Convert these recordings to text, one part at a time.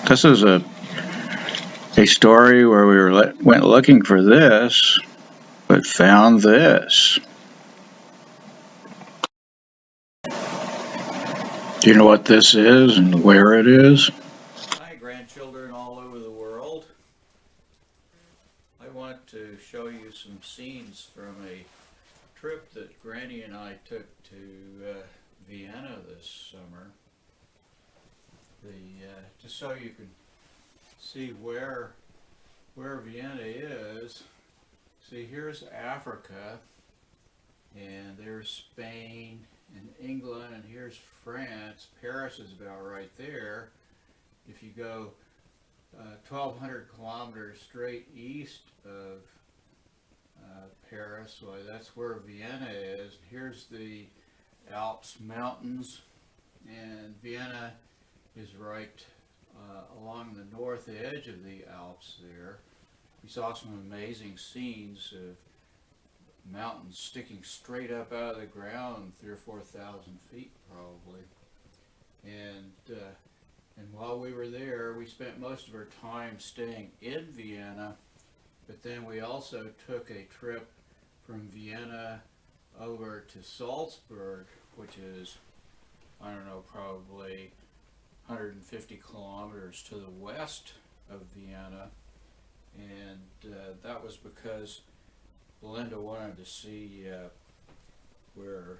This is a story where we went looking for this, but found this. Do you know what this is and where it is? Hi, grandchildren all over the world. I want to show you some scenes from a trip that Granny and I took to Vienna this summer. Just so you can see where Vienna is. See, here's Africa, and there's Spain and England, and here's France. Paris is about right there. If you go 1,200 kilometers straight east of Paris, well, that's where Vienna is. Here's the Alps mountains, and Vienna is right along the north edge of the Alps there. We saw some amazing scenes of mountains sticking straight up out of the ground, 3,000 or 4,000 feet probably. And while we were there, we spent most of our time staying in Vienna, but then we also took a trip from Vienna over to Salzburg, which is, I don't know, probably 150 kilometers to the west of Vienna. And that was because Belinda wanted to see where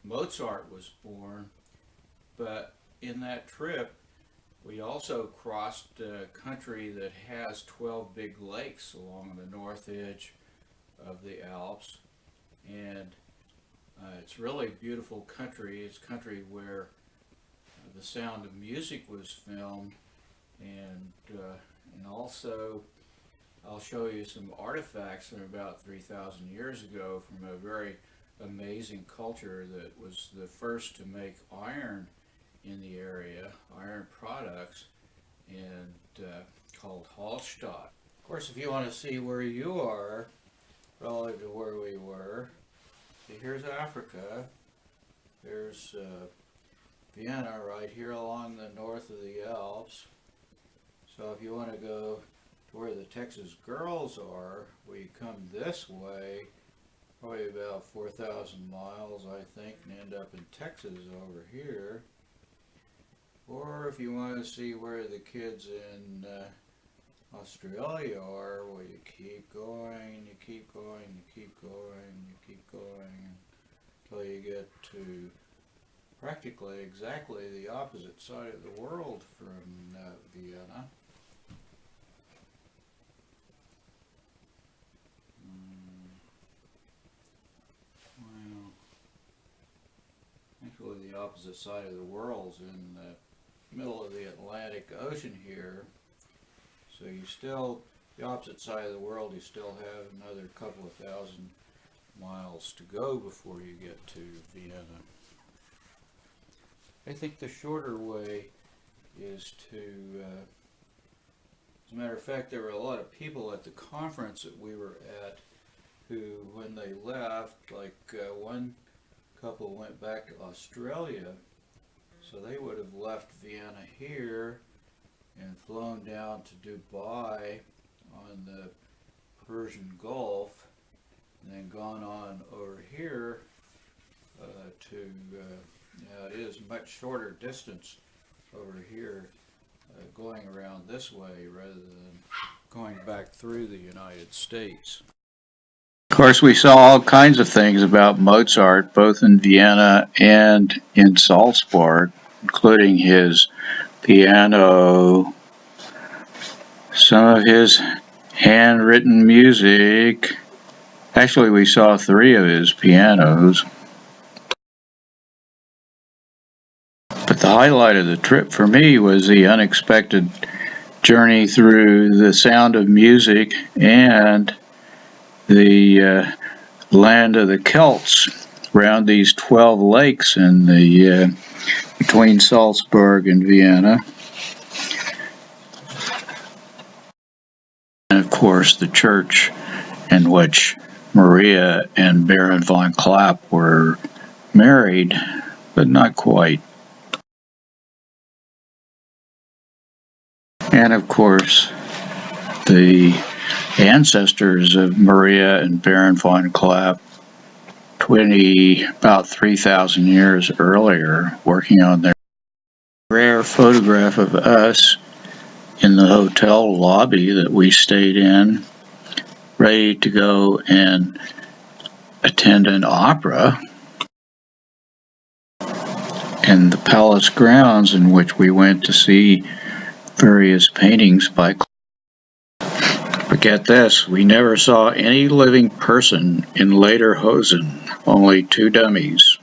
Mozart was born. But in that trip, we also crossed a country that has 12 big lakes along the north edge of the Alps. And it's really a beautiful country. It's a country where The Sound of Music was filmed, and also I'll show you some artifacts from about 3,000 years ago from a very amazing culture that was the first to make iron in the area, iron products, and called Hallstatt. Of course, if you want to see where you are relative to where we were, see, here's Africa. There's Vienna right here along the north of the Alps. So if you want to go to where the Texas girls are, we come this way, probably about 4,000 miles, I think, and end up in Texas over here. Or if you want to see where the kids in Australia are, well, you keep going, you keep going, you keep going, you keep going, until you get to practically exactly the opposite side of the world from Vienna. Well, actually the opposite side of the world's in the middle of the Atlantic Ocean here. So you still, the opposite side of the world, you still have another couple of thousand miles to go before you get to Vienna. I think the shorter way is to, as a matter of fact, there were a lot of people at the conference that we were at who, when they left, like one couple went back to Australia, so they would have left Vienna here and flown down to Dubai on the Persian Gulf, and then gone on over here to it is much shorter distance over here, going around this way rather than going back through the United States. Of course, we saw all kinds of things about Mozart, both in Vienna and in Salzburg, including his piano, some of his handwritten music. Actually, we saw 3 of his pianos. But the highlight of the trip for me was the unexpected journey through the Sound of Music and the land of the Celts around these 12 lakes in the between Salzburg and Vienna. And of course the church in which Maria and Baron von Klapp were married, but not quite. And of course, the ancestors of Maria and Baron von Klapp, about 3,000 years earlier, working on their rare photograph of us in the hotel lobby that we stayed in, ready to go and attend an opera in the palace grounds, in which we went to see various paintings by Klapp. But get this, we never saw any living person in lederhosen, only 2 dummies.